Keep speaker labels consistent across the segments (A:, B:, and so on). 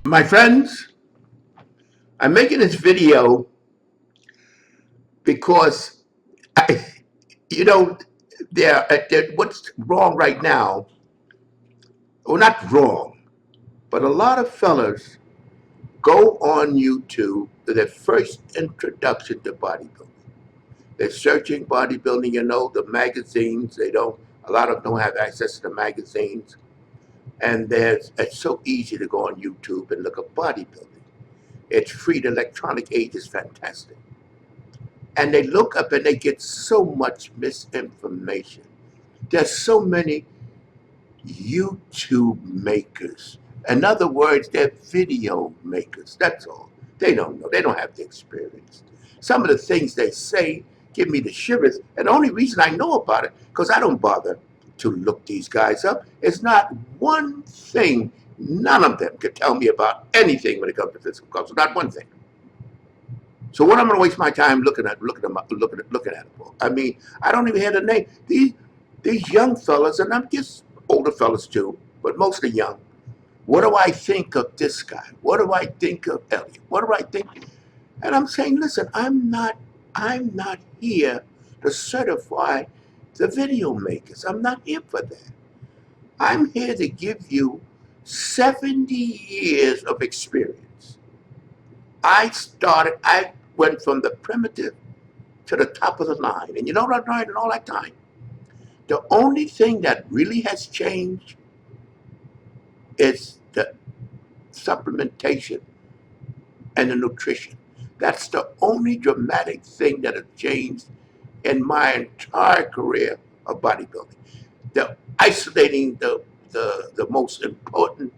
A: My friends, I'm making this video because I, you know, what's wrong right now, well, not wrong, but a lot of fellas go on YouTube for their first introduction to bodybuilding. They're searching bodybuilding, the magazines, a lot of them don't have access to the magazines. And it's so easy to go on YouTube and look at bodybuilding. It's free, the electronic age is fantastic. And they look up and they get so much misinformation. There's so many YouTube makers. In other words, they're video makers. That's all. They don't know. They don't have the experience. Some of the things they say give me the shivers. And the only reason I know about it, because I don't bother to look these guys up, is not one thing. None of them could tell me about anything when it comes to physical culture. Not one thing. So what I'm going to waste my time looking at it for? I mean, I don't even have the name. These young fellas, and I'm just older fellas too, but mostly young. What do I think of this guy? What do I think of Elliot? What do I think? And I'm saying, listen, I'm not here to certify the video makers. I'm not here for that. I'm here to give you 70 years of experience. I went from the primitive to the top of the line. And you know what I learned in all that time? The only thing that really has changed is the supplementation and the nutrition. That's the only dramatic thing that has changed in my entire career of bodybuilding. The isolating the most important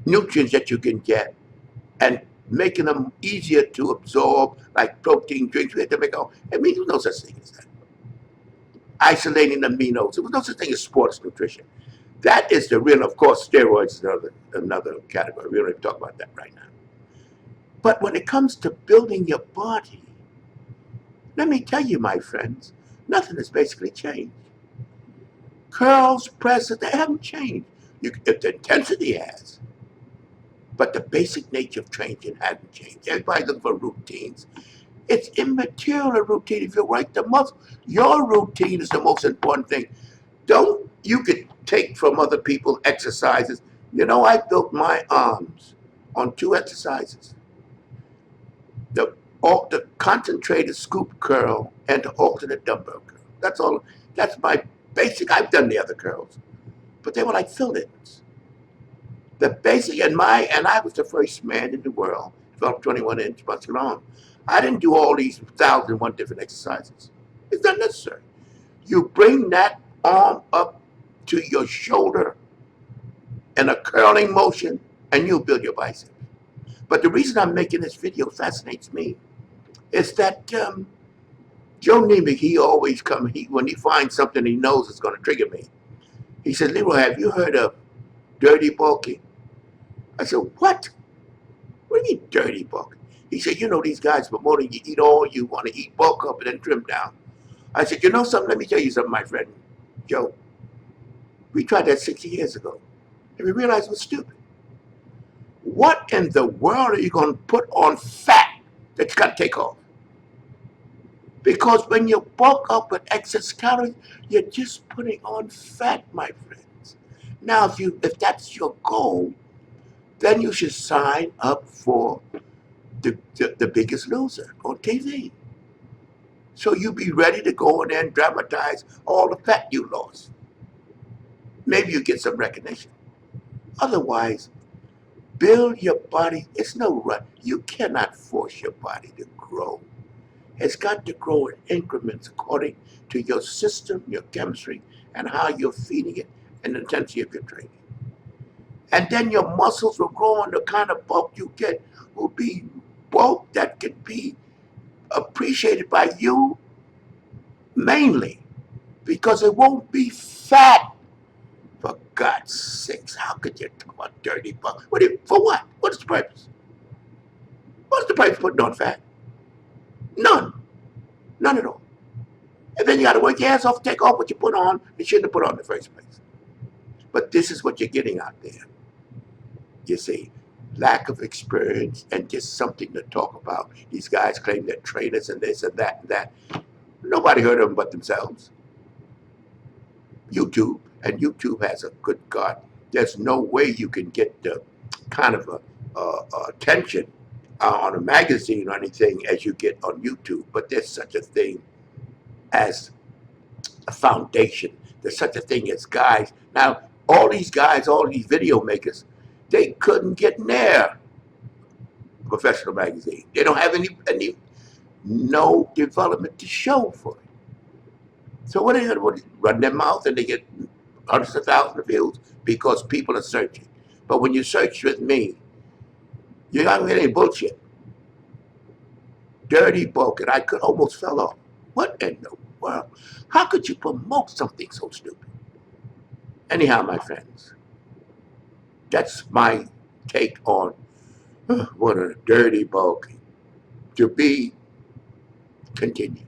A: nutrients that you can get and making them easier to absorb, like protein drinks. We had to make all. I mean, there's no such thing as that. Isolating aminos. There was no such thing as sports nutrition. That is the real. Of course, steroids is another category. We don't even talk about that right now. But when it comes to building your body, let me tell you, my friends, nothing has basically changed. Curls, presses, they haven't changed. If the intensity has, but the basic nature of training hasn't changed. Everybody looking for routines. It's immaterial, a routine. If you write the muscle, your routine is the most important thing. Don't, you could take from other people exercises. I built my arms on two exercises. The concentrated scoop curl and the alternate dumbbell curl. That's all. That's my basic. I've done the other curls, but they were like fill-ins. The basic, and I was the first man in the world to develop 21-inch muscular arm. I didn't do all these 1,001 different exercises. It's not necessary. You bring that arm up to your shoulder in a curling motion, and you'll build your bicep. But the reason I'm making this video fascinates me is that Joe Nemec, he always when he finds something he knows is going to trigger me. He said, Leroy, have you heard of dirty bulking? I said, what? What do you mean dirty bulking? He said, these guys promoting you eat all you want to eat, bulk up, and then trim down. I said, you know something? Let me tell you something, my friend Joe. We tried that 60 years ago, and we realized it was stupid. What in the world are you going to put on fat that you got to take off? Because when you bulk up with excess calories, you're just putting on fat, my friends. Now, if that's your goal, then you should sign up for the Biggest Loser on TV. So you be ready to go in there and dramatize all the fat you lost. Maybe you get some recognition. Otherwise, build your body. It's no run. You cannot force your body to grow. It's got to grow in increments according to your system, your chemistry, and how you're feeding it, and the intensity of your training. And then your muscles will grow, and the kind of bulk you get will be bulk that can be appreciated by you mainly, because it won't be fat. For God's sakes, how could you talk about dirty bulk? For what? What is the purpose? What's the purpose of putting on fat? None. None at all. And then you got to work your ass off to take off what you put on and shouldn't have put on in the first place. But this is what you're getting out there. You see, lack of experience and just something to talk about. These guys claim they're trainers and this and that and that. Nobody heard of them but themselves. YouTube, and YouTube has a good God. There's no way you can get the kind of attention on a magazine or anything as you get on YouTube. But there's such a thing as a foundation. There's such a thing as guys. Now, all these guys, all these video makers, they couldn't get near a professional magazine. They don't have any no development to show for it. So what are they going to run their mouth and they get hundreds of thousands of views because people are searching. But when you search with me, you're not going to get any bullshit. Dirty bulk, and I could almost fell off. What in the world? How could you promote something so stupid? Anyhow, my friends, that's my take on what a dirty bulk. To be continued.